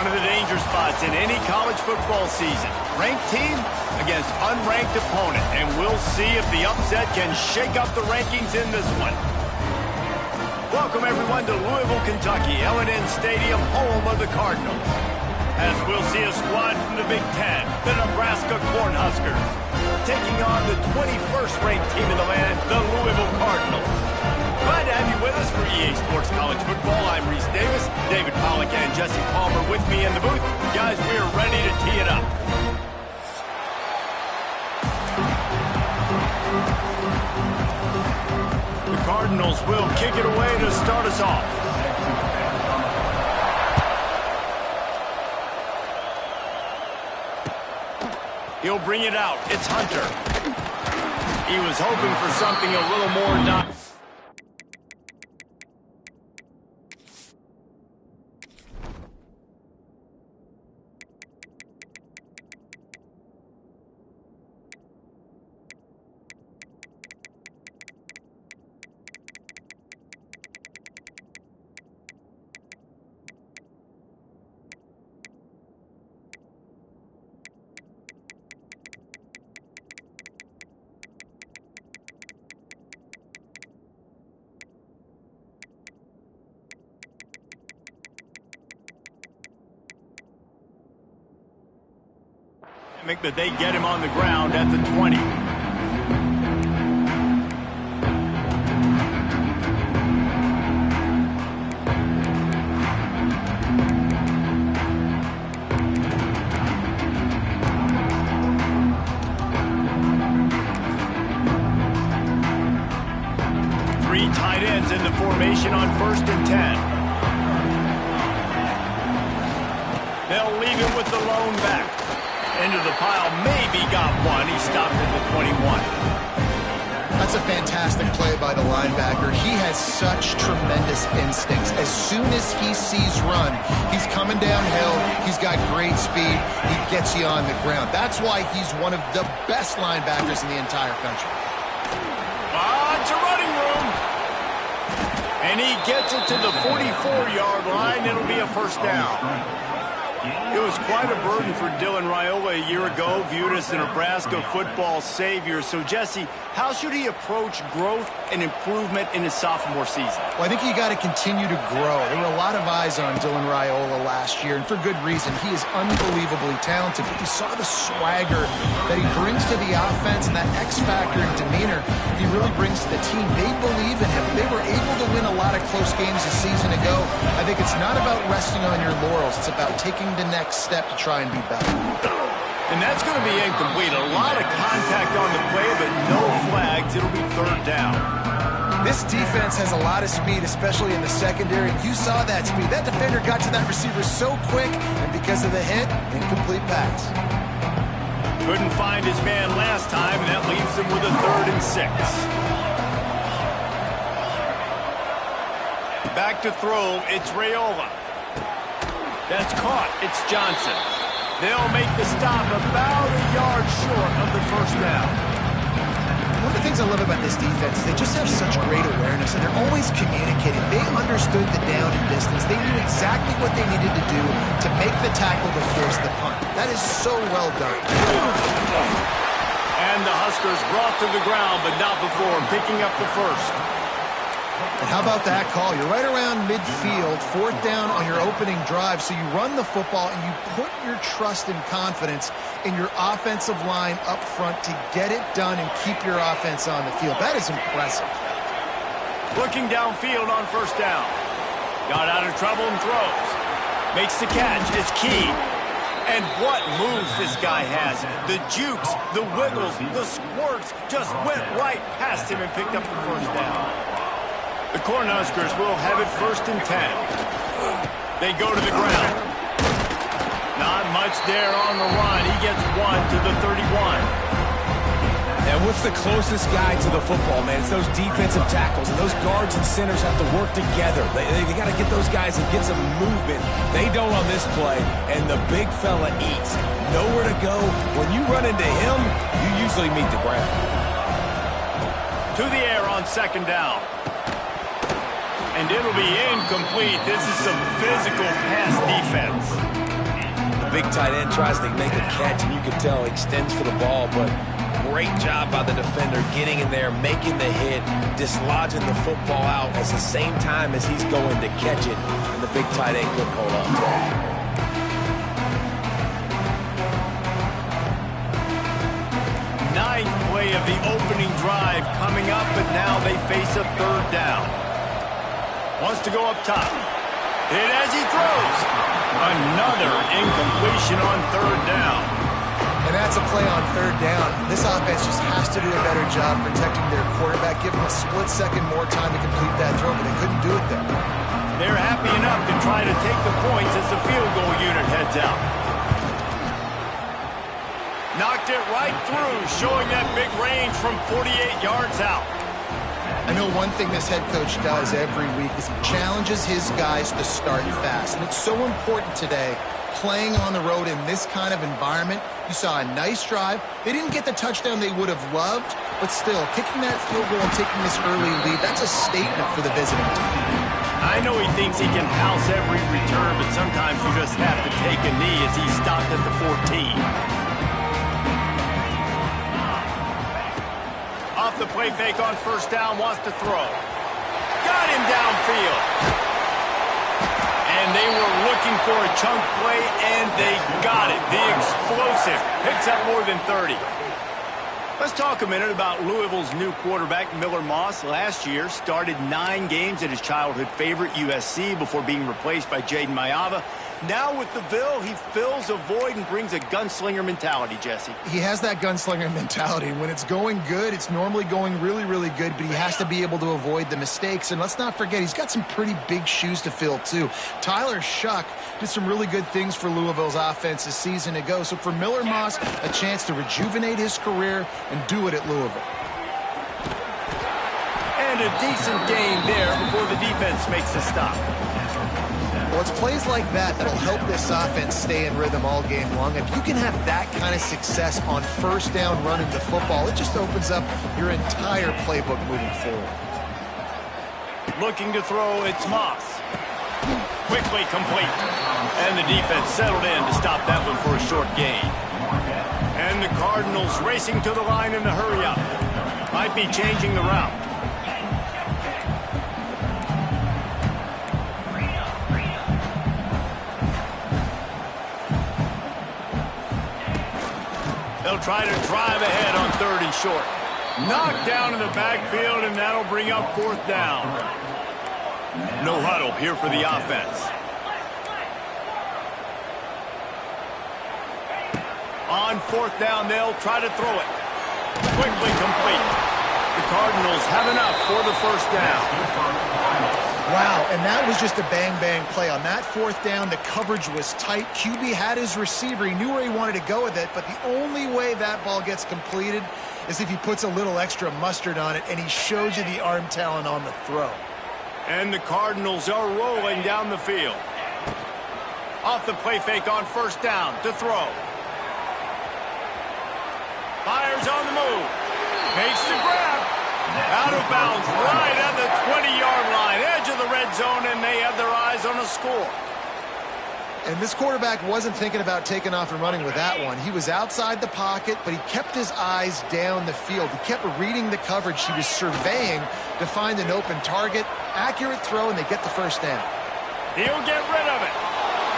One of the danger spots in any college football season. Ranked team against unranked opponent. And we'll see if the upset can shake up the rankings in this one. Welcome, everyone, to Louisville, Kentucky, L&N Stadium, home of the Cardinals. As we'll see a squad from the Big Ten, the Nebraska Cornhuskers, taking on the 21st ranked team in the land, the Louisville Cardinals. Glad to have you with us for EA Sports College Football. I'm Reese Davis, David Pollack and Jesse Palmer with me in the booth. Guys, we are ready to tee it up. The Cardinals will kick it away to start us off. He'll bring it out. It's Hunter. He was hoping for something a little more that they get him on the ground at the 20. Three tight ends in the formation on 1st and 10. They'll leave it with the lone back. Into the pile, maybe got one. He stopped at the 21. That's a fantastic play by the linebacker. He has such tremendous instincts. As soon as he sees run, he's coming downhill. He's got great speed. He gets you on the ground. That's why he's one of the best linebackers in the entire country. It's a running room. And he gets it to the 44-yard line. It'll be a first down. It was quite a burden for Dylan Raiola a year ago, viewed as the Nebraska football savior. So, Jesse, how should he approach growth and improvement in his sophomore season? Well, I think you got to continue to grow. There were a lot of eyes on Dylan Raiola last year, and for good reason. He is unbelievably talented, but you saw the swagger that he brings to the offense and that X factor and demeanor he really brings to the team. They believe in him. They were able to win a lot of close games a season ago. I think it's not about resting on your laurels. It's about taking the next step to try and be better. And that's going to be incomplete. A lot of contact on the play, but no flags. It'll be third down. This defense has a lot of speed, especially in the secondary. You saw that speed. That defender got to that receiver so quick, and because of the hit, incomplete pass. Couldn't find his man last time, and that leaves him with a 3rd and 6. Back to throw, it's Raiola. That's caught. It's Johnson. They'll make the stop about a yard short of the first down. One of the things I love about this defense is they just have such great awareness, and they're always communicating. They understood the down and distance. They knew exactly what they needed to do to make the tackle to force the punt. That is so well done. And the Huskers brought to the ground, but not before picking up the first. And how about that call? You're right around midfield, 4th down on your opening drive, so you run the football and you put your trust and confidence in your offensive line up front to get it done and keep your offense on the field. That is impressive. Looking downfield on 1st down. Got out of trouble and throws. Makes the catch. It's key. And what moves this guy has. The jukes, the wiggles, the squirts just went right past him and picked up the first down. The Cornhuskers will have it 1st and 10. They go to the ground. Not much there on the run. He gets one to the 31. And what's the closest guy to the football, man? It's those defensive tackles. And those guards and centers have to work together. They got to get those guys and get some movement. They don't on this play, and the big fella eats. Nowhere to go. When you run into him, you usually meet the ground. To the air on 2nd down. And it'll be incomplete. This is some physical pass defense. big tight end tries to make a catch, and you can tell he extends for the ball, but great job by the defender getting in there, making the hit, dislodging the football out at the same time as he's going to catch it, and the big tight end couldn't hold up. Ninth play of the opening drive coming up, but now they face a third down. Wants to go up top. Hit as he throws. Another incompletion on third down. And that's a play on third down. This offense just has to do a better job protecting their quarterback, give him a split second more time to complete that throw, but they couldn't do it there. They're happy enough to try to take the points as the field goal unit heads out. Knocked it right through, showing that big range from 48 yards out. I know one thing this head coach does every week is he challenges his guys to start fast. And it's so important today, playing on the road in this kind of environment. You saw a nice drive. They didn't get the touchdown they would have loved, but still, kicking that field goal and taking this early lead, that's a statement for the visiting team. I know he thinks he can house every return, but sometimes you just have to take a knee as he stopped at the 14. Off the play fake on first down, wants to throw. Got him downfield. And they were looking for a chunk play, and they got it. The explosive picks up more than 30. Let's talk a minute about Louisville's new quarterback, Miller Moss. Last year, started 9 games at his childhood favorite, USC, before being replaced by Jaden Maiava. Now with the Ville, he fills a void and brings a gunslinger mentality, Jesse. He has that gunslinger mentality. When it's going good, it's normally going really, really good, but he has to be able to avoid the mistakes. And let's not forget, he's got some pretty big shoes to fill, too. Tyler Shuck did some really good things for Louisville's offense a season ago. So for Miller Moss, a chance to rejuvenate his career and do it at Louisville. And a decent gain there before the defense makes a stop. Well, it's plays like that that'll help this offense stay in rhythm all game long. If you can have that kind of success on first down running the football, it just opens up your entire playbook moving forward. Looking to throw, it's Moss. Quickly complete. And the defense settled in to stop that one for a short gain. And the Cardinals racing to the line in the hurry-up. Might be changing the route. They'll try to drive ahead on 3rd and short. Knocked down in the backfield, and that'll bring up 4th down. No huddle here for the offense. On 4th down, they'll try to throw it. Quickly complete. The Cardinals have enough for the 1st down. Wow, and that was just a bang-bang play. On that 4th down, the coverage was tight. QB had his receiver. He knew where he wanted to go with it, but the only way that ball gets completed is if he puts a little extra mustard on it, and he shows you the arm talent on the throw. And the Cardinals are rolling down the field. Off the play fake on 1st down to throw. Fires on the move. Makes the grab. Out of bounds right at the 20-yard line. Edge of the red zone, and they have their eyes on a score. And this quarterback wasn't thinking about taking off and running with that one. He was outside the pocket, but he kept his eyes down the field. He kept reading the coverage. He was surveying to find an open target. Accurate throw, and they get the 1st down. He'll get rid of it.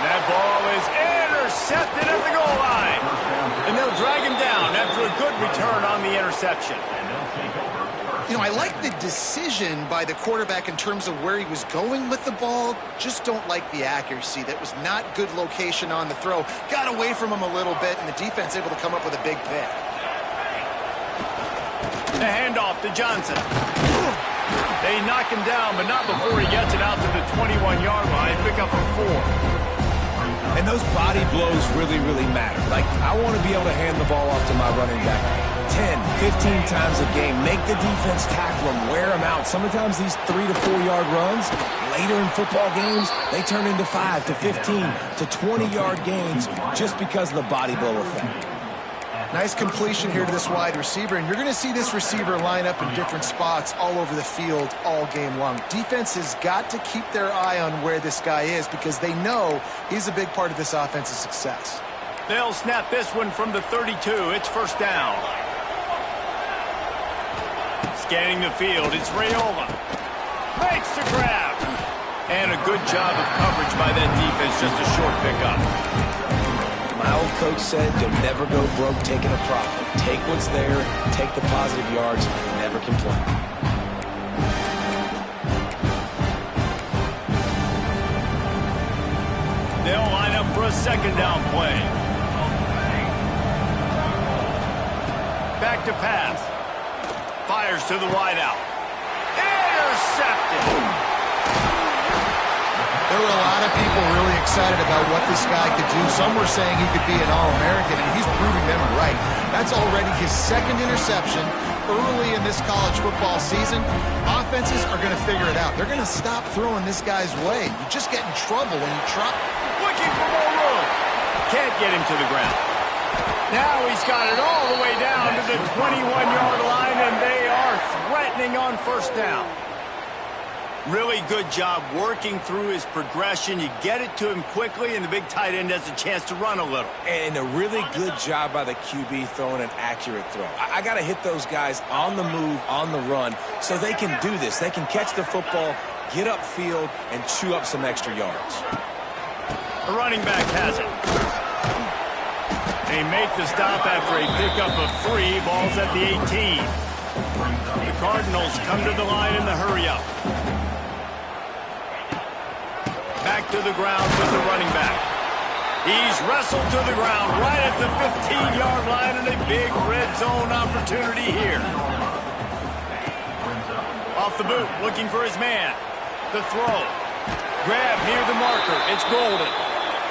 That ball is intercepted at the goal line. And they'll drag him down after a good return on the interception. You know, I like the decision by the quarterback in terms of where he was going with the ball. Just don't like the accuracy. That was not good location on the throw. Got away from him a little bit, and the defense able to come up with a big pick. The handoff to Johnson. They knock him down, but not before he gets it out to the 21-yard line. Pick up a 4. And those body blows really, really matter. Like, I want to be able to hand the ball off to my running back 10, 15 times a game. Make the defense tackle him, wear him out. Sometimes these 3 to 4 yard runs, later in football games, they turn into 5 to 15 to 20-yard gains just because of the body blow effect. Nice completion here to this wide receiver, and you're going to see this receiver line up in different spots all over the field all game long. Defense has got to keep their eye on where this guy is because they know he's a big part of this offense's success. They'll snap this one from the 32. It's first down. Scanning the field, it's Raiola. Makes the grab. And a good job of coverage by that defense, just a short pickup. My old coach said you'll never go broke taking a profit. Take what's there, take the positive yards, and never complain. They'll line up for a second down play. Back to pass. Fires to the wideout. Intercepted. There were a lot of people really excited about what this guy could do. Some were saying he could be an All-American, and he's proving them right. That's already his second interception early in this college football season. Offenses are going to figure it out. They're going to stop throwing this guy's way. You just get in trouble when you try. Looking for more room. Can't get him to the ground. Now he's got it all the way down to the 21-yard line, and they are threatening on first down. Really good job working through his progression. You get it to him quickly, and the big tight end has a chance to run a little. And a really good job by the QB throwing an accurate throw. I got to hit those guys on the move, on the run, so they can do this. They can catch the football, get upfield, and chew up some extra yards. The running back has it. They make the stop after a pickup of 3. Ball's at the 18. The Cardinals come to the line in the hurry-up. Back to the ground with the running back. He's wrestled to the ground right at the 15-yard line, and a big red zone opportunity here. Off the boot, looking for his man. The throw. Grab near the marker. It's Golden.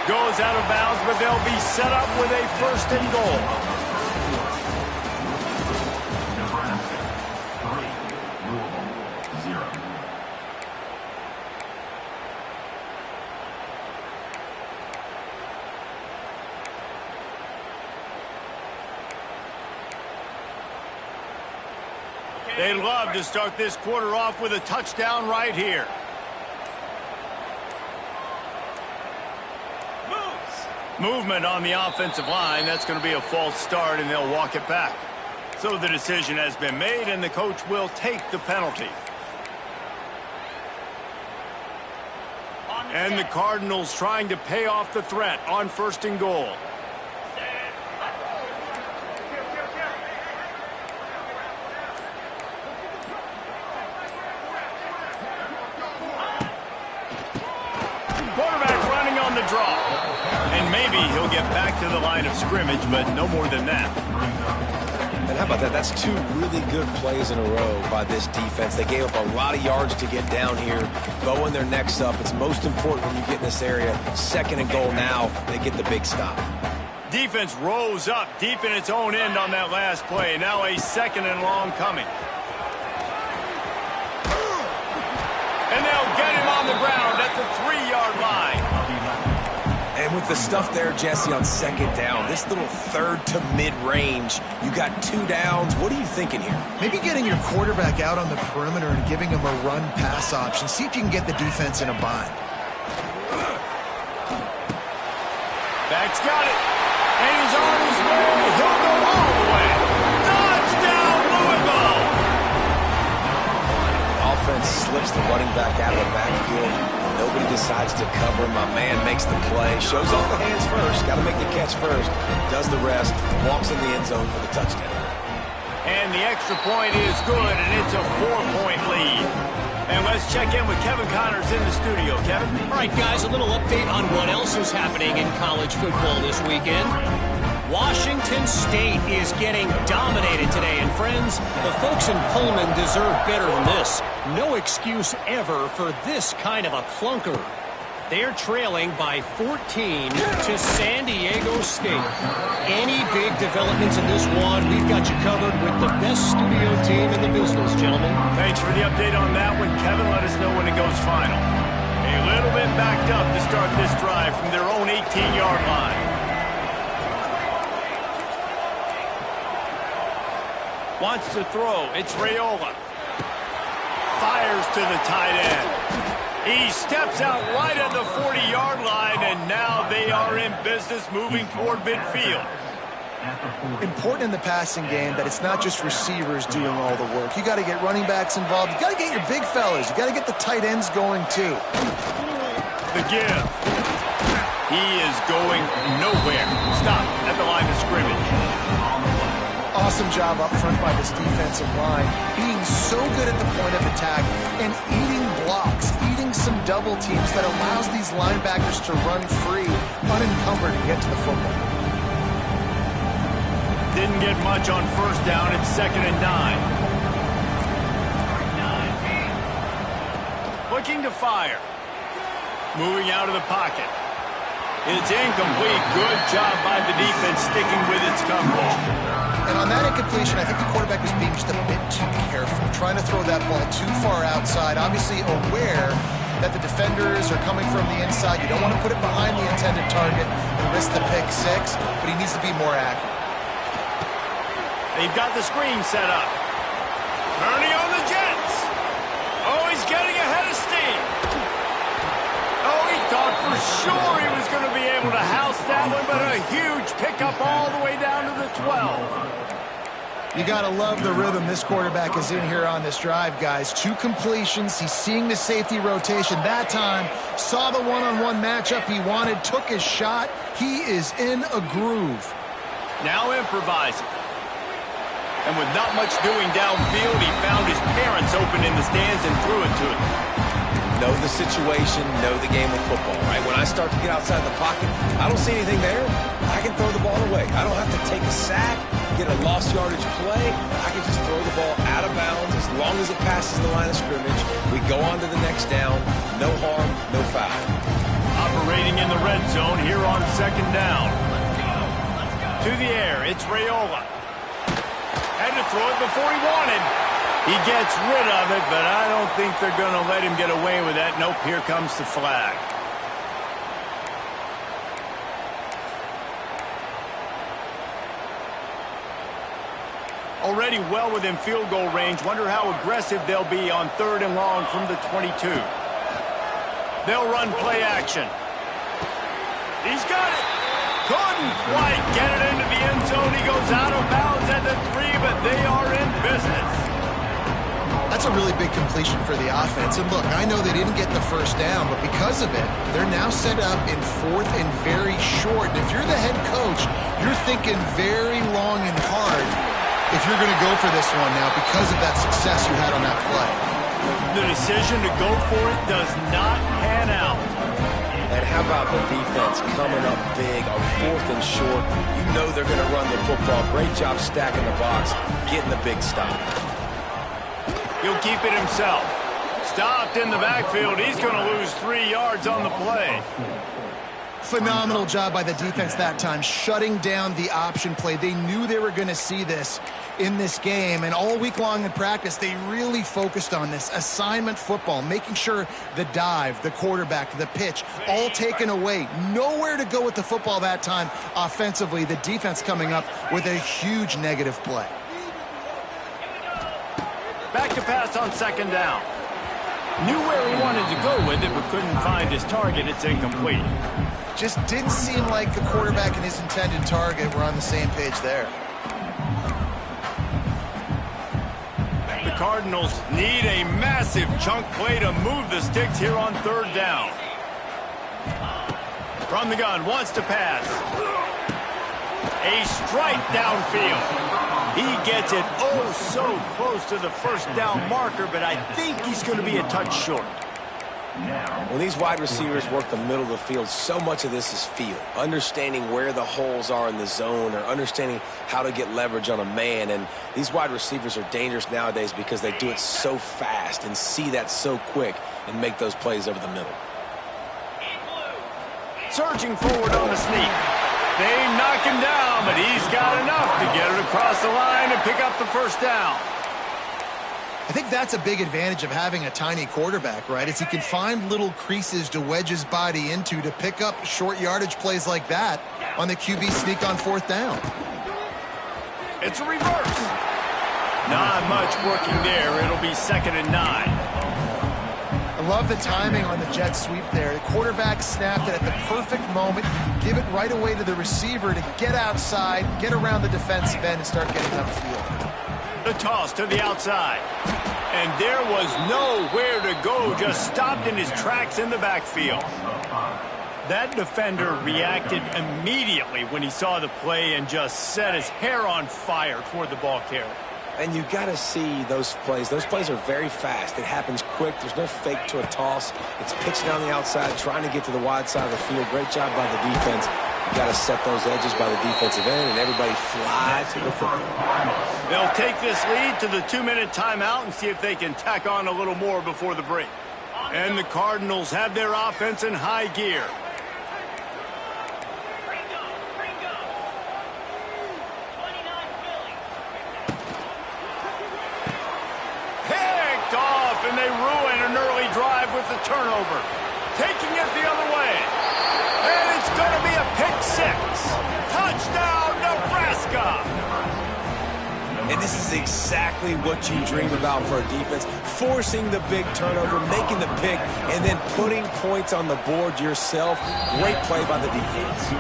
Goes out of bounds, but they'll be set up with a first and goal. They'd love to start this quarter off with a touchdown right here. Movement on the offensive line. That's going to be a false start, and they'll walk it back. So the decision has been made, and the coach will take the penalty. And the Cardinals trying to pay off the threat on first and goal. Quarterback running on the draw. And maybe he'll get back to the line of scrimmage, but no more than that. And how about that? That's 2 really good plays in a row by this defense. They gave up a lot of yards to get down here, bowing their necks up. It's most important when you get in this area. Second and goal now, they get the big stop. Defense rose up deep in its own end on that last play. Now a second and long coming. And they'll get him on the ground at the 3-yard line. And with the stuff there, Jesse, on second down, this little third to mid-range, you got 2 downs. What are you thinking here? Maybe getting your quarterback out on the perimeter and giving him a run-pass option. See if you can get the defense in a bind. Back's got it. And he's on his way. He'll go all the way. Touchdown, Louisville! Offense slips the running back out of the backfield. Nobody decides to cover him. My man makes the play. Shows off the hands first. Got to make the catch first. Does the rest. Walks in the end zone for the touchdown. And the extra point is good, and it's a 4-point lead. And let's check in with Kevin Connors in the studio. Kevin? All right, guys, a little update on what else is happening in college football this weekend. Washington State is getting dominated today, and friends, the folks in Pullman deserve better than this. No excuse ever for this kind of a clunker. They're trailing by 14 to San Diego State. Any big developments in this one, we've got you covered with the best studio team in the business, gentlemen. Thanks for the update on that one, Kevin. Let us know when it goes final. A little bit backed up to start this drive from their own 18-yard line. Wants to throw. It's Raiola. Fires to the tight end. He steps out right at the 40-yard line, And now they are in business moving toward midfield. Important in the passing game that it's not just receivers doing all the work. You got to get running backs involved. You got to get your big fellas. You got to get the tight ends going too. The give. He is going nowhere. Stop at the line of scrimmage. Awesome job up front by this defensive line, being so good at the point of attack and eating blocks, eating some double teams that allows these linebackers to run free, unencumbered, and get to the football. Didn't get much on first down. It's 2nd and 9. Looking to fire. Moving out of the pocket. It's incomplete. Good job by the defense sticking with its coverage. And on that incompletion, I think the quarterback was being just a bit too careful, trying to throw that ball too far outside, obviously aware that the defenders are coming from the inside. You don't want to put it behind the intended target and risk the pick six, but he needs to be more accurate. They've got the screen set up. Turning on the Jets. Oh, he's getting ahead of steam. Oh, he thought for sure he was going to be able to house that one, but a huge pickup all the way down to the 12. You got to love the rhythm this quarterback is in here on this drive, guys. 2 completions. He's seeing the safety rotation that time. Saw the one-on-one matchup he wanted, took his shot. He is in a groove. Now improvising. And with not much doing downfield, he found his parents open in the stands and threw it to him. Know the situation, know the game of football, right? When I start to get outside the pocket, I don't see anything there. I can throw the ball away. I don't have to take a sack, get a lost yardage play. I can just throw the ball out of bounds as long as it passes the line of scrimmage. We go on to the next down. No harm, no foul. Operating in the red zone here on 2nd down. To the air, it's Raiola. Had to throw it before he wanted. He gets rid of it, but I don't think they're going to let him get away with that. Nope, here comes the flag. Already well within field goal range. Wonder how aggressive they'll be on 3rd and long from the 22. They'll run play action. He's got it. Couldn't quite get it into the end zone. He goes out of bounds at the 3, but they are in business. That's a really big completion for the offense. And look, I know they didn't get the first down, but because of it, they're now set up in 4th and very short. And if you're the head coach, you're thinking very long and hard if you're going to go for this one now because of that success you had on that play. The decision to go for it does not pan out. And how about the defense coming up big on 4th and short? You know they're going to run the football. Great job stacking the box, getting the big stop. He'll keep it himself. Stopped in the backfield. He's going to lose 3 yards on the play. Phenomenal job by the defense that time, shutting down the option play. They knew they were going to see this in this game, and all week long in practice, they really focused on this assignment football, making sure the dive, the quarterback, the pitch, all taken away. Nowhere to go with the football that time offensively. The defense coming up with a huge negative play. Back to pass on 2nd down. Knew where he wanted to go with it, but couldn't find his target. It's incomplete. Just didn't seem like the quarterback and his intended target were on the same page there. The Cardinals need a massive chunk play to move the sticks here on 3rd down. From the gun, wants to pass. A strike downfield. He gets it oh so close to the first down marker, but I think he's going to be a touch short. When these wide receivers work the middle of the field, so much of this is feel. Understanding where the holes are in the zone or understanding how to get leverage on a man. And these wide receivers are dangerous nowadays because they do it so fast and see that so quick and make those plays over the middle. Surging forward on the sneak. They knock him down, but he's got enough to get it across the line and pick up the first down. I think that's a big advantage of having a tiny quarterback, right? Is he can find little creases to wedge his body into to pick up short yardage plays like that on the QB sneak on 4th down. It's a reverse. Not much working there. It'll be 2nd and 9. A love the timing on the jet sweep there. The quarterback snapped it at the perfect moment. Give it right away to the receiver to get outside, get around the defensive end, and start getting upfield. The toss to the outside. And there was nowhere to go, just stopped in his tracks in the backfield. That defender reacted immediately when he saw the play and just set his hair on fire toward the ball carrier. And you got to see those plays. Those plays are very fast. It happens quick. There's no fake to a toss. It's pitched down the outside, trying to get to the wide side of the field. Great job by the defense. You got to set those edges by the defensive end, and everybody fly to the football. They'll take this lead to the 2-minute timeout and see if they can tack on a little more before the break. And the Cardinals have their offense in high gear. And they ruin an early drive with the turnover. Taking it the other way. And it's going to be a pick six. Touchdown, Nebraska. And this is exactly what you dream about for a defense. Forcing the big turnover, making the pick, and then putting points on the board yourself. Great play by the defense.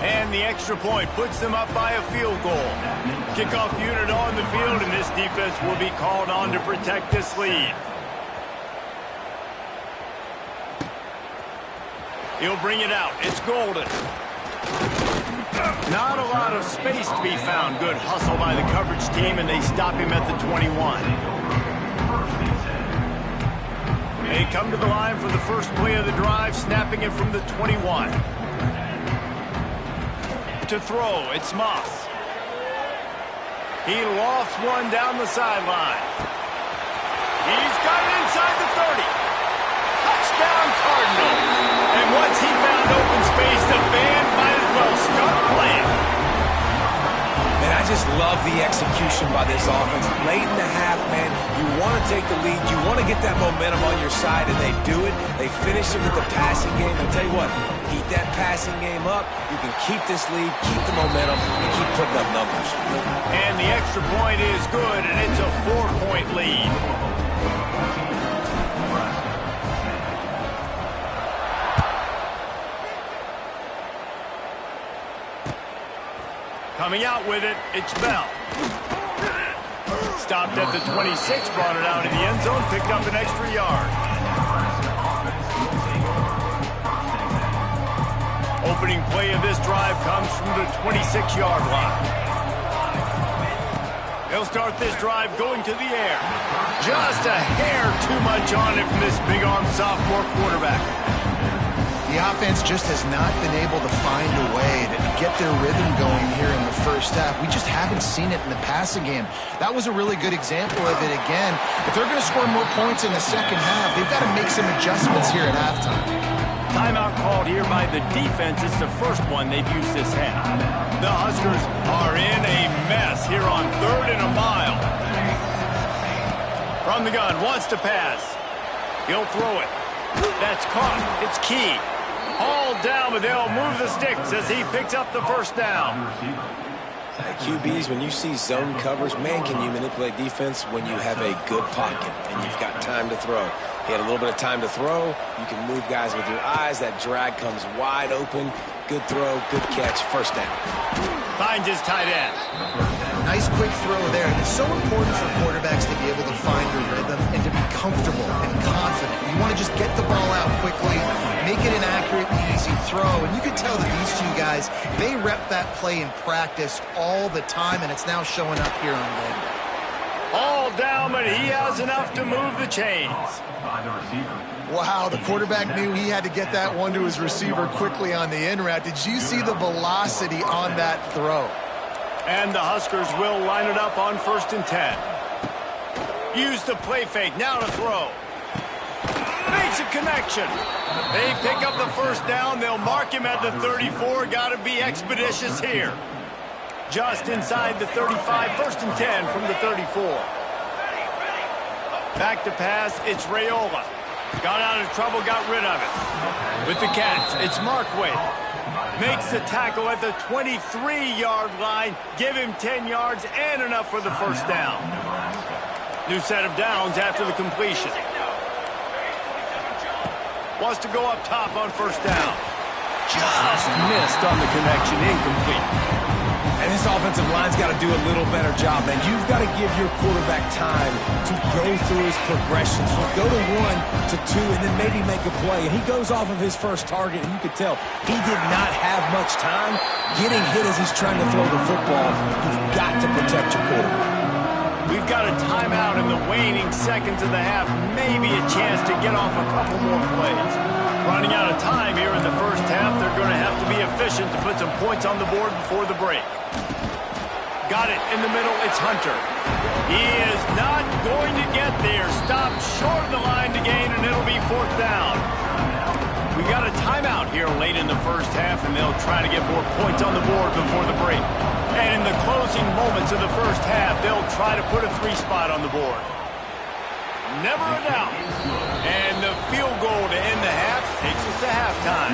And the extra point puts them up by a field goal. Kickoff unit on the field, and this defense will be called on to protect this lead. He'll bring it out. It's Golden. Not a lot of space to be found. Good hustle by the coverage team, and they stop him at the 21. They come to the line for the first play of the drive, snapping it from the 21. To throw, it's Moss. He lofts one down the sideline. He's got it inside the 30. Touchdown, Cardinals. And once he found open space, the band might as well start playing. Man, I just love the execution by this offense. Late in the half, man, you want to take the lead. You want to get that momentum on your side, and they do it. They finish it with the passing game. I'll tell you what, keep that passing game up. You can keep this lead, keep the momentum, and keep putting up numbers. And the extra point is good, and it's a 4-point lead. Coming out with it, it's Bell. Stopped at the 26, brought it out in the end zone, picked up an extra yard. Opening play of this drive comes from the 26-yard line. They'll start this drive going to the air. Just a hair too much on it from this big-armed sophomore quarterback. The offense just has not been able to find a way to get their rhythm going here in the first half. We just haven't seen it in the passing game. That was a really good example of it again. If they're going to score more points in the second half, they've got to make some adjustments here at halftime. Timeout called here by the defense. It's the first one they've used this half. The Huskers are in a mess here on 3rd and a mile. From the gun, wants to pass. He'll throw it. That's caught. It's Key. All down, but they'll move the sticks as he picks up the first down. QBs, when you see zone covers, man, can you manipulate defense when you have a good pocket and you've got time to throw. He had a little bit of time to throw. You can move guys with your eyes. That drag comes wide open. Good throw, good catch, first down. Finds his tight end. Nice quick throw there. And it's so important for quarterbacks to be able to find their rhythm and to be comfortable and confident. You want to just get the ball out quickly, make it an accurate, easy throw. And you can tell that these two guys, they rep that play in practice all the time, and it's now showing up here on game day. All down, but he has enough to move the chains. Wow, the quarterback knew he had to get that one to his receiver quickly on the in route. Did you see the velocity on that throw? And the Huskers will line it up on 1st and 10. Use the play fake, now to throw. Makes a connection. They pick up the first down. They'll mark him at the 34. Got to be expeditious here. Just inside the 35, 1st and 10 from the 34. Back to pass, it's Raiola. Got out of trouble, got rid of it. With the catch, it's Markway. Makes the tackle at the 23-yard line. Give him 10 yards and enough for the first down. New set of downs after the completion. Wants to go up top on first down. Just missed on the connection, incomplete. And this offensive line's got to do a little better job, man. You've got to give your quarterback time to go through his progressions. Go to 1 to 2 and then maybe make a play. And he goes off of his first target, and you could tell he did not have much time getting hit as he's trying to throw the football. You've got to protect your quarterback. We've got a timeout in the waning seconds of the half. Maybe a chance to get off a couple more plays. Running out of time here in the first half. They're going to have to be efficient to put some points on the board before the break. Got it in the middle. It's Hunter. He is not going to get there. Stopped short of the line to gain, and it'll be fourth down. We got a timeout here late in the first half, and they'll try to get more points on the board before the break. And in the closing moments of the first half, they'll try to put a 3 spot on the board. Never a doubt. And the field goal to end the half takes us to halftime.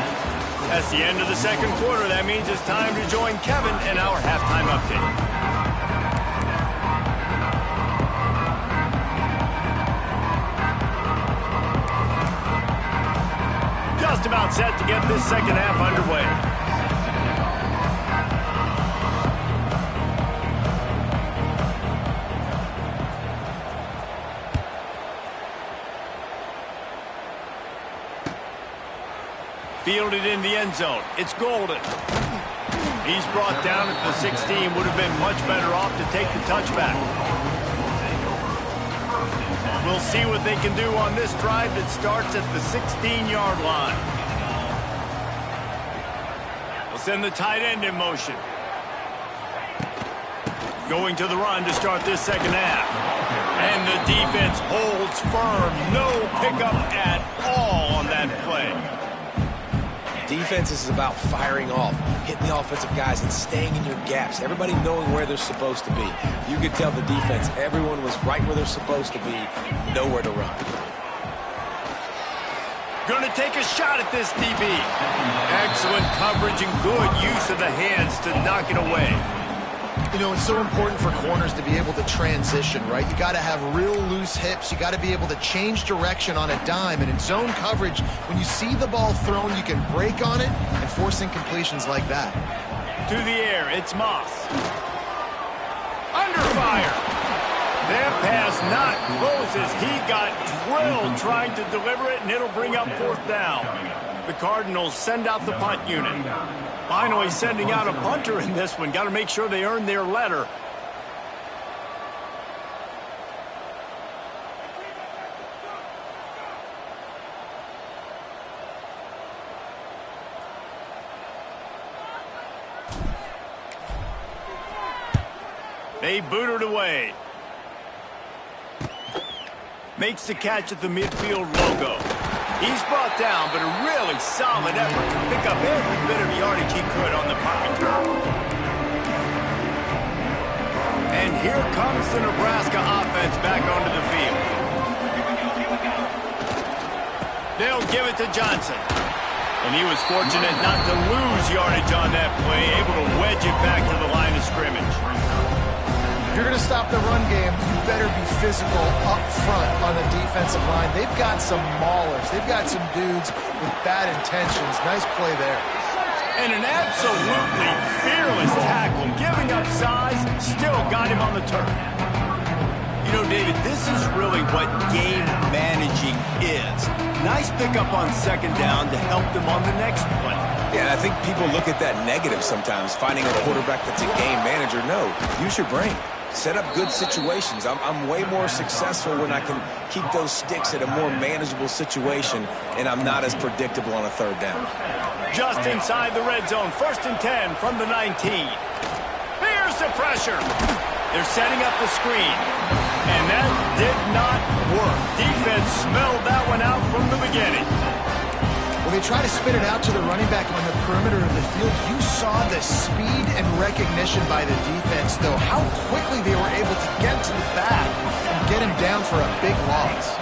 That's the end of the second quarter. That means it's time to join Kevin in our halftime update. Just about set to get this second half underway. Fielded in the end zone. It's Golden. He's brought down at the 16. Would have been much better off to take the touchback. We'll see what they can do on this drive that starts at the 16-yard line. We'll send the tight end in motion. Going to the run to start this second half. And the defense holds firm. No pickup at all on that play. Defense is about firing off, hitting the offensive guys, and staying in your gaps. Everybody knowing where they're supposed to be. You could tell the defense, everyone was right where they're supposed to be, nowhere to run. Going to take a shot at this DB. Excellent coverage and good use of the hands to knock it away. You know, it's so important for corners to be able to transition, right? You got to have real loose hips. You got to be able to change direction on a dime. And in zone coverage, when you see the ball thrown, you can break on it and force incompletions like that. To the air, it's Moss. Under fire. That pass not closes. He got drilled trying to deliver it, and it'll bring up fourth down. The Cardinals send out the punt unit. Finally sending out a punter in this one. Got to make sure they earn their letter. They boot it away. Makes the catch at the midfield logo. He's brought down, but a really solid effort to pick up every bit of yardage he could on the punt return. And here comes the Nebraska offense back onto the field. They'll give it to Johnson. And he was fortunate not to lose yardage on that play, able to wedge it back to the line of scrimmage. If you're going to stop the run game, you better be physical up front on the defensive line. They've got some maulers. They've got some dudes with bad intentions. Nice play there. And an absolutely fearless tackle, giving up size, still got him on the turf. You know, David, this is really what game managing is. Nice pickup on second down to help them on the next play. Yeah, I think people look at that negative sometimes, finding a quarterback that's a game manager. No, use your brain. Set up good situations. I'm way more successful when I can keep those sticks at a more manageable situation, and I'm not as predictable on a third down. Just inside the red zone, 1st and 10 from the 19. Here's the pressure. They're setting up the screen, and that did not work. Defense smelled that one out from the beginning. When they try to spit it out to the running back on the perimeter of the field, you saw the speed and recognition by the defense, though, how quickly they were able to get to the back and get him down for a big loss.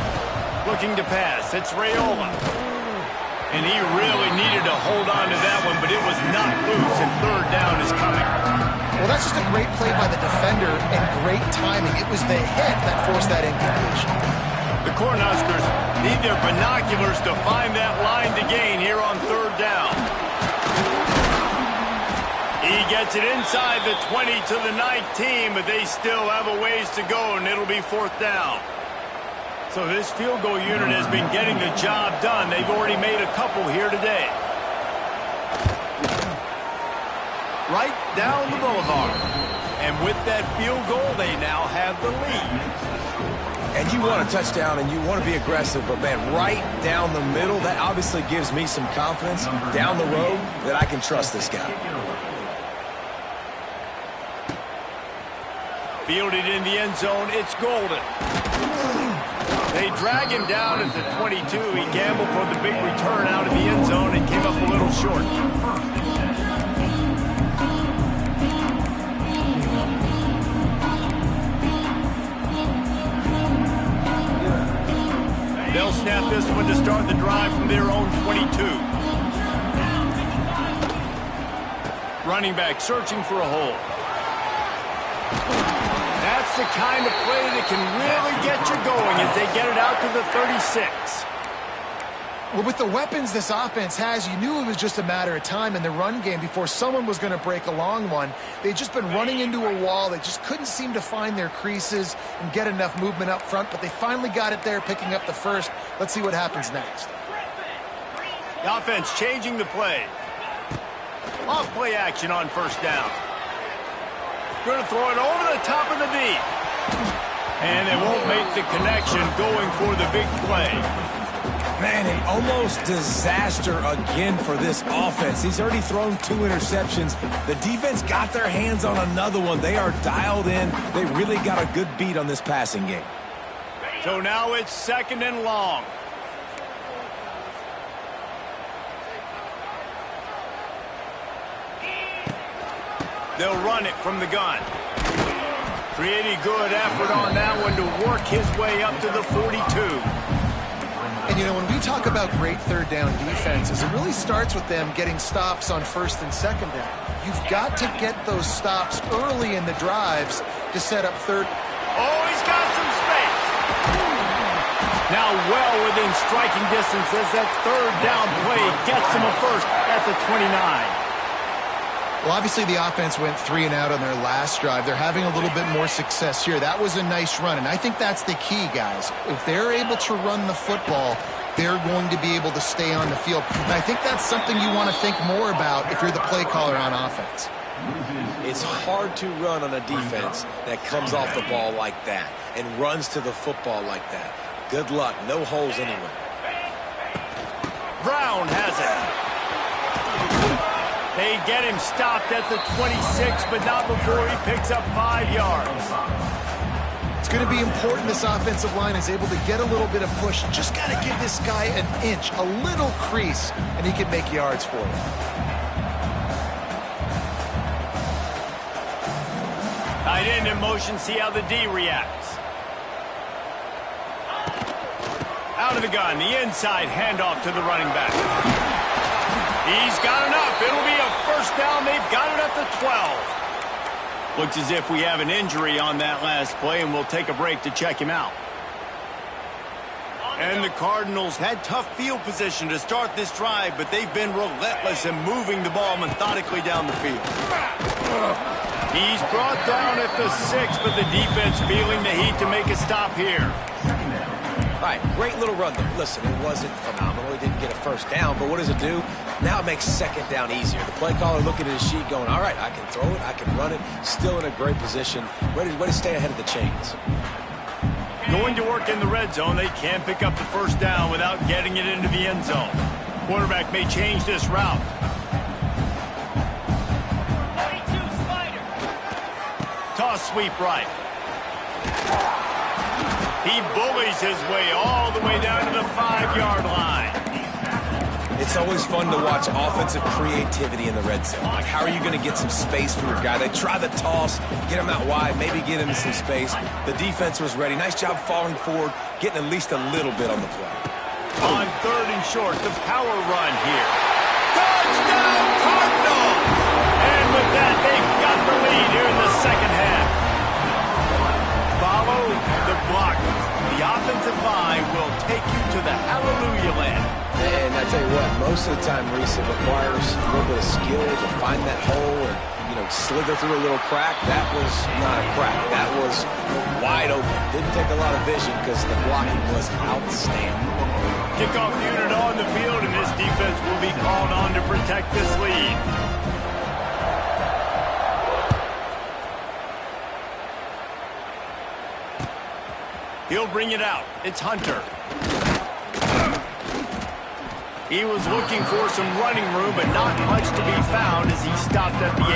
Looking to pass, it's Raiola. And he really needed to hold on to that one, but it was not loose, and third down is coming. Well, that's just a great play by the defender and great timing. It was the hit that forced that incompletion. The Cornhuskers Need their binoculars to find that line to gain here on third down. He gets it inside the 20 to the 19, but they still have a ways to go, and it'll be fourth down. So this field goal unit has been getting the job done. They've already made a couple here today. Right down the boulevard. And with that field goal, they now have the lead. And you want a touchdown and you want to be aggressive, but man, right down the middle, that obviously gives me some confidence down the road that I can trust this guy. Fielded in the end zone, it's Golden. They drag him down at the 22. He gambled for the big return out of the end zone and came up a little short. They'll snap this one to start the drive from their own 22. Running back searching for a hole. That's the kind of play that can really get you going as they get it out to the 36. Well, with the weapons this offense has, you knew it was just a matter of time in the run game before someone was going to break a long one. They'd just been running into a wall. They just couldn't seem to find their creases and get enough movement up front, but they finally got it there, picking up the first. Let's see what happens next. The offense changing the play. Off play action on first down. Going to throw it over the top of the D. And they won't make the connection going for the big play. Man, an almost disaster again for this offense. He's already thrown 2 interceptions. The defense got their hands on another one. They are dialed in. They really got a good beat on this passing game. So now it's second and long. They'll run it from the gun. Pretty good effort on that one to work his way up to the 42. And, you know, when we talk about great third down defenses, it really starts with them getting stops on first and second down. You've got to get those stops early in the drives to set up third. Oh, he's got some space. Now well within striking distance as that third down play gets him a first at the 29. Well, obviously the offense went 3 and out on their last drive. They're having a little bit more success here. That was a nice run, and I think that's the key, guys. If they're able to run the football, they're going to be able to stay on the field. And I think that's something you want to think more about if you're the play caller on offense. It's hard to run on a defense that comes off the ball like that and runs to the football like that. Good luck. No holes anywhere. Brown has it. They get him stopped at the 26, but not before he picks up 5 yards. It's going to be important this offensive line is able to get a little bit of push. Just got to give this guy an inch, a little crease, and he can make yards for you. Tight end in motion, see how the D reacts. Out of the gun, the inside handoff to the running back. He's got enough. It'll be a first down. They've got it at the 12. Looks as if we have an injury on that last play, and we'll take a break to check him out. And the Cardinals had tough field position to start this drive, but they've been relentless in moving the ball methodically down the field. He's brought down at the 6, but the defense feeling the heat to make a stop here. All right, great little run there. Listen, it wasn't phenomenal. He didn't get a first down, but what does it do? Now it makes second down easier. The play caller looking at his sheet going, all right, I can throw it, I can run it, still in a great position, ready to stay ahead of the chains. Going to work in the red zone, they can't pick up the first down without getting it into the end zone. Quarterback may change this route. 42 Spider. Toss sweep right. He bullies his way all the way down to the 5-yard line. It's always fun to watch offensive creativity in the red zone. Like, how are you going to get some space for your guy? They try the toss, get him out wide, maybe get him some space. The defense was ready. Nice job falling forward, getting at least a little bit on the play. On third and short, the power run here. Touchdown, Cardinals! And with that, they've got the lead here in the second half. Follow the blockers. The offensive line will take you to the I tell you what, most of the time, Reese, it requires a little bit of skill to find that hole and, slither through a little crack. That was not a crack. That was wide open. Didn't take a lot of vision because the blocking was outstanding. Kickoff unit on the field, and this defense will be called on to protect this lead. He'll bring it out. It's Hunter. He was looking for some running room, but not much to be found as he stopped at the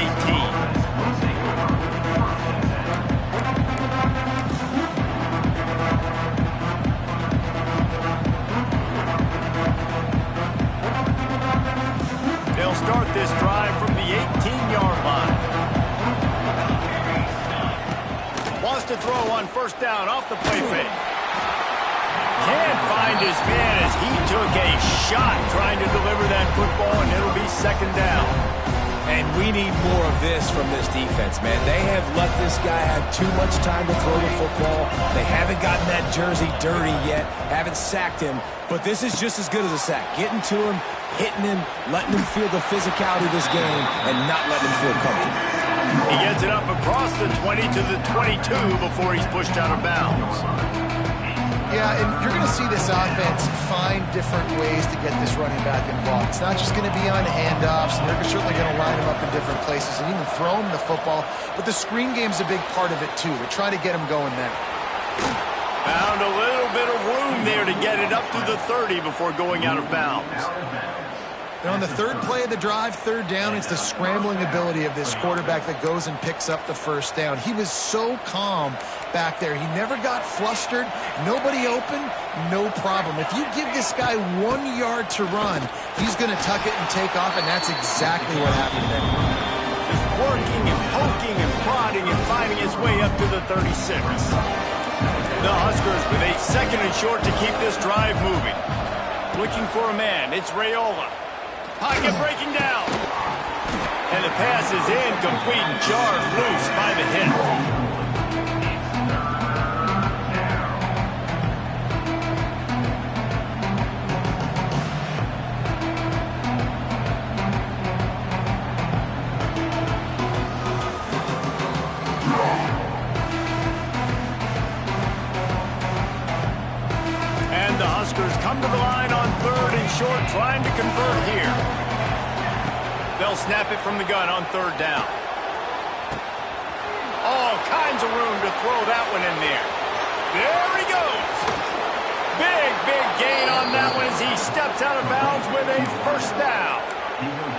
18. They'll start this drive from the 18-yard line. Wants to throw on first down off the play fake. Can't find his man as he took a shot trying to deliver that football, and it'll be second down. And we need more of this from this defense, man. They have let this guy have too much time to throw the football. They haven't gotten that jersey dirty yet, haven't sacked him, but this is just as good as a sack. Getting to him, hitting him, letting him feel the physicality of this game, and not letting him feel comfortable. He gets it up across the 20 to the 22 before he's pushed out of bounds. Yeah, and you're going to see this offense find different ways to get this running back involved. It's not just going to be on handoffs, and they're certainly going to line him up in different places and even throw him the football. But the screen game's a big part of it, too. They're trying to get him going there. Found a little bit of room there to get it up to the 30 before going out of bounds. And on the third play of the drive, third down, it's the scrambling ability of this quarterback that goes and picks up the first down. He was so calm back there. He never got flustered. Nobody open, no problem. If you give this guy 1 yard to run, he's going to tuck it and take off, and that's exactly what happened there. Just working and poking and prodding and finding his way up to the 36. The Huskers with a second and short to keep this drive moving. Looking for a man. It's Raiola. Pocket breaking down. And the pass is incomplete and jarred loose by the hit. And the Huskers come to the line on third and short, trying to convert here. They'll snap it from the gun on third down. All kinds of room to throw that one in there. There he goes. Big gain on that one as he steps out of bounds with a first down.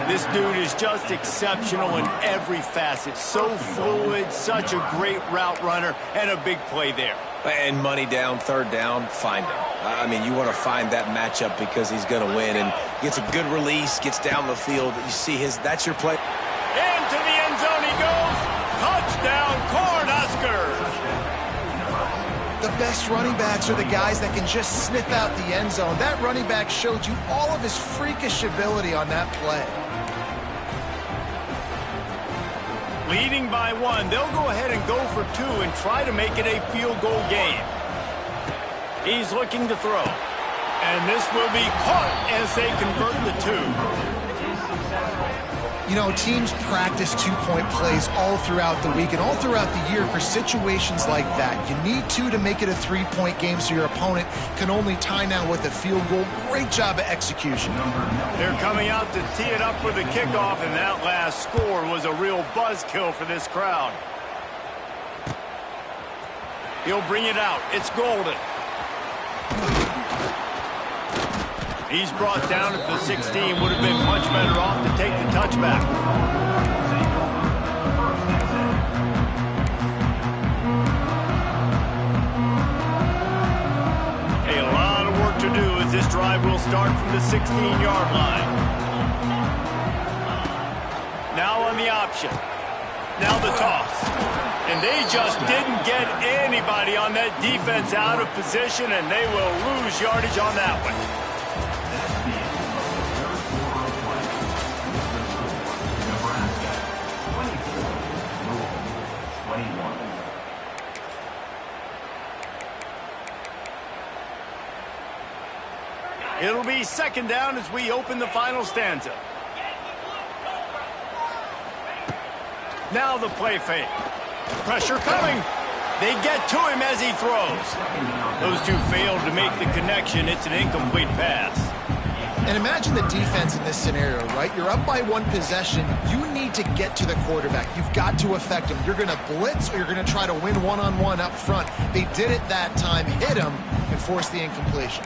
This dude is just exceptional in every facet. So fluid, such a great route runner, and a big play there. And money down, third down, find him. I mean, you want to find that matchup because he's going to win, and gets a good release, gets down the field. You see that's your play. Into the end zone he goes. Touchdown, Cornhuskers. The best running backs are the guys that can just sniff out the end zone. That running back showed you all of his freakish ability on that play. Leading by one, they'll go ahead and go for two and try to make it a field goal game. He's looking to throw. And this will be caught as they convert the two. You know, teams practice two-point plays all throughout the week and all throughout the year for situations like that. You need two to make it a three-point game so your opponent can only tie now with a field goal. Great job of execution. They're coming out to tee it up for the kickoff, and that last score was a real buzzkill for this crowd. He'll bring it out. It's Golden. He's brought down at the 16. Would have been much better off to take the touchback. A lot of work to do as this drive will start from the 16-yard line. Now on the option. Now the toss. And they just didn't get anybody on that defense out of position, and they will lose yardage on that one. It'll be second down as we open the final stanza. Now the play fake. Pressure coming. They get to him as he throws. Those two failed to make the connection. It's an incomplete pass. And imagine the defense in this scenario, right? You're up by one possession. You need to get to the quarterback. You've got to affect him. You're going to blitz or you're going to try to win one-on-one up front. They did it that time, hit him, and forced the incompletion.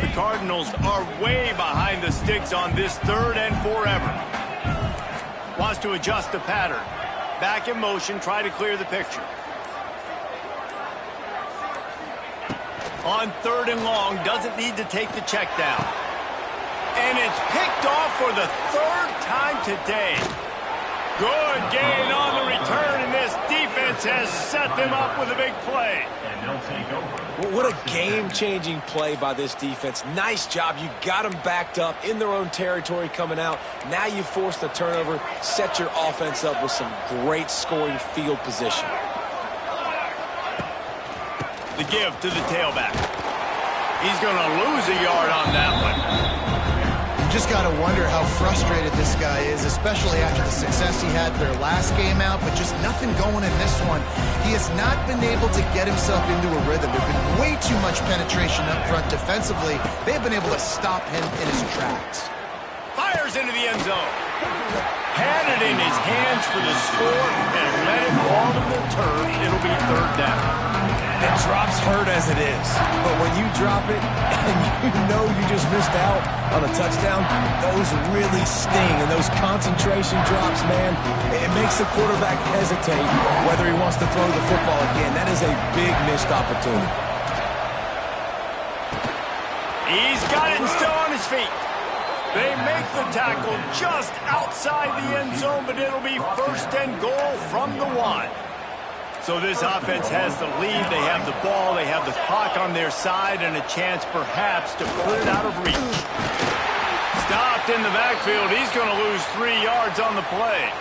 The Cardinals are way behind the sticks on this third and forever. Wants to adjust the pattern. Back in motion, try to clear the picture. On third and long, doesn't need to take the check down. And it's picked off for the third time today. Good gain on the return, and this defense has set them up with a big play. And they'll take over. Well, what a game-changing play by this defense. Nice job. You got them backed up in their own territory coming out. Now you force the turnover, set your offense up with some great scoring field position. The give to the tailback. He's going to lose a yard on that one. You just got to wonder how frustrated this guy is, especially after the success he had their last game out, but just nothing going in this one. He has not been able to get himself into a rhythm. There's been way too much penetration up front defensively. They've been able to stop him in his tracks. Fires into the end zone. Had it in his hands for the score and let it fall to the turf. It'll be third down. It drops hurt as it is. But when you drop it and you know you just missed out on a touchdown, those really sting. And those concentration drops, man, it makes the quarterback hesitate whether he wants to throw the football again. That is a big missed opportunity. He's got it and still on his feet. They make the tackle just outside the end zone, but it'll be first and goal from the 1. So this offense has the lead. They have the ball. They have the clock on their side and a chance perhaps to put it out of reach. Stopped in the backfield. He's going to lose 3 yards on the play.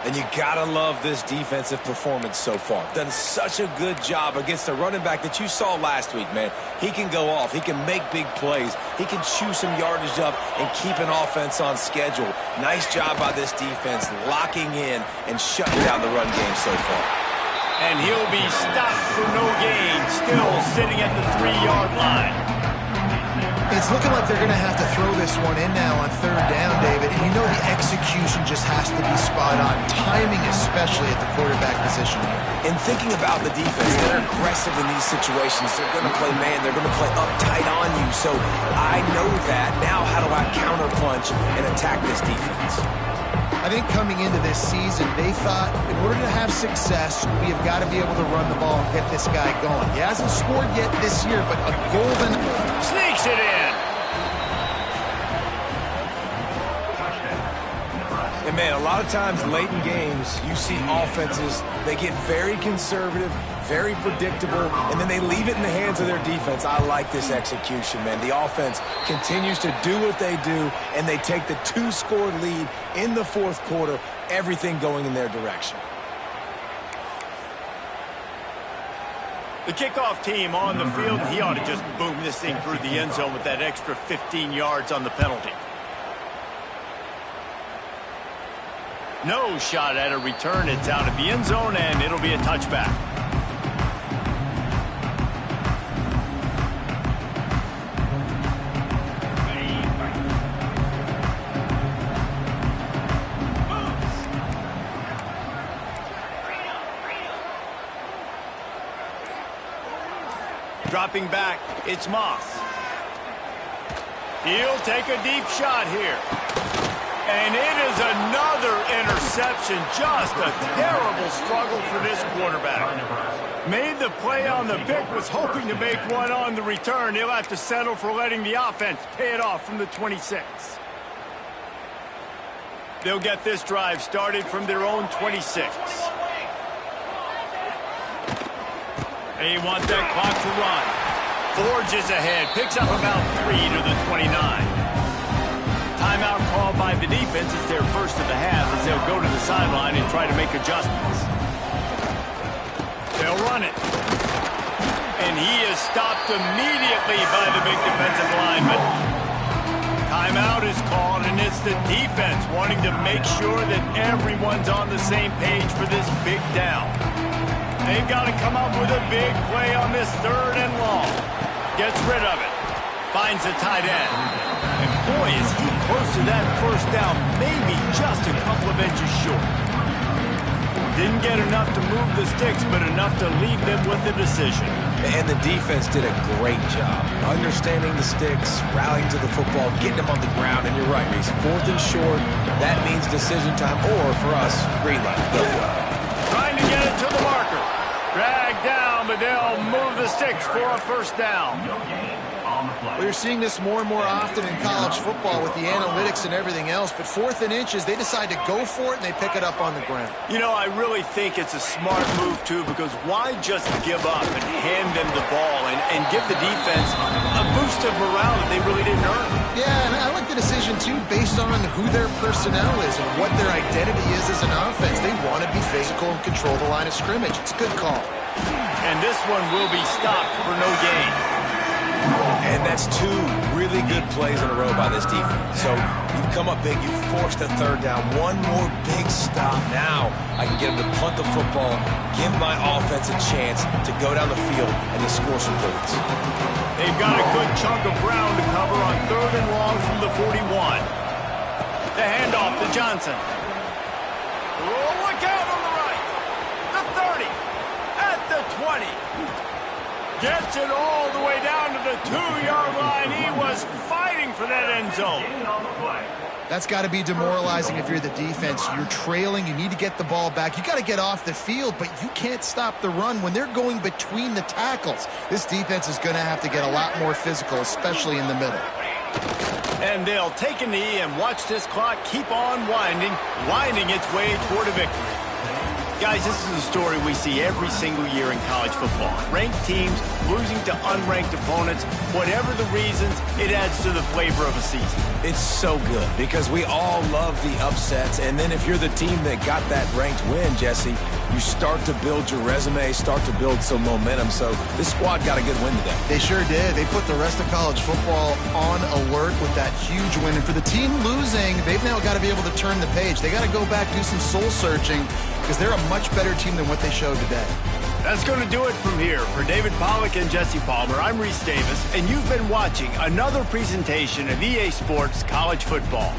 And you gotta love this defensive performance so far. Done such a good job against the running back that you saw last week, man. He can go off. He can make big plays. He can chew some yardage up and keep an offense on schedule. Nice job by this defense locking in and shutting down the run game so far. And he'll be stopped for no gain, still sitting at the 3-yard line. It's looking like they're going to have to throw this one in now on third down, David. And you know the execution just has to be spot on. Timing, especially at the quarterback position here. And thinking about the defense, they're aggressive in these situations. They're going to play man. They're going to play up tight on you. So I know that. Now how do I counterpunch and attack this defense? I think coming into this season, they thought in order to have success, we have got to be able to run the ball and get this guy going. He hasn't scored yet this year, but a golden... Sneaks it in. And, man, a lot of times late in games, you see offenses, they get very conservative, very predictable, and then they leave it in the hands of their defense. I like this execution, man. The offense continues to do what they do, and they take the 2-score lead in the fourth quarter, everything going in their direction. The kickoff team on the field, he ought to just boom this thing through the end zone with that extra 15 yards on the penalty. No shot at a return. It's out of the end zone, and it'll be a touchback. Dropping back, it's Moss. He'll take a deep shot here. And it is another interception. Just a terrible struggle for this quarterback. Made the play on the pick, was hoping to make one on the return. He'll have to settle for letting the offense pay it off from the 26. They'll get this drive started from their own 26. They want that clock to run. Forges ahead, picks up about 3 to the 29. Timeout called by by the defense. It's their first of the half as they'll go to the sideline and try to make adjustments. They'll run it. And he is stopped immediately by the big defensive lineman. Timeout is called, and it's the defense wanting to make sure that everyone's on the same page for this big down. They've got to come up with a big play on this 3rd and long. Gets rid of it. Finds a tight end. And boy, is he close to that first down, maybe just a couple of inches short. Didn't get enough to move the sticks, but enough to leave them with the decision. And the defense did a great job understanding the sticks, rallying to the football, getting them on the ground. And you're right, Reese. 4th and short, that means decision time, or for us, green light. Go. Trying to get it to the marker. Dragged down, but they'll move the sticks for a first down. We're seeing this more and more often in college football with the analytics and everything else, but 4th and inches, they decide to go for it, and they pick it up on the ground. You know, I really think it's a smart move, too, because why just give up and hand them the ball and give the defense a boost of morale that they really didn't earn? Yeah, and I like the decision, too, based on who their personnel is and what their identity is as an offense. They want to be physical and control the line of scrimmage. It's a good call. And this one will be stopped for no gain. And that's 2 really good plays in a row by this defense. So you've come up big. You've forced a 3rd down. One more big stop. Now I can get them to punt the football, give my offense a chance to go down the field and to score some points. They've got a good chunk of ground to cover on 3rd and long from the 41. The handoff to Johnson. Oh, look out on the right. The 30. At the 20. Gets it all the way down to the 2-yard line. He was fighting for that end zone. That's got to be demoralizing if you're the defense. You're trailing. You need to get the ball back. You got to get off the field, but you can't stop the run when they're going between the tackles. This defense is going to have to get a lot more physical, especially in the middle. And they'll take a knee and watch this clock keep on winding its way toward a victory. Guys, this is a story we see every single year in college football. Ranked teams losing to unranked opponents. Whatever the reasons, it adds to the flavor of a season. It's so good because we all love the upsets. And then if you're the team that got that ranked win, Jesse, you start to build your resume, start to build some momentum. So this squad got a good win today. They sure did. They put the rest of college football on alert with that huge win. And for the team losing, they've now got to be able to turn the page. They got to go back, do some soul searching, because they're a much better team than what they showed today. That's going to do it from here. For David Pollack and Jesse Palmer, I'm Reese Davis, and you've been watching another presentation of EA Sports College Football.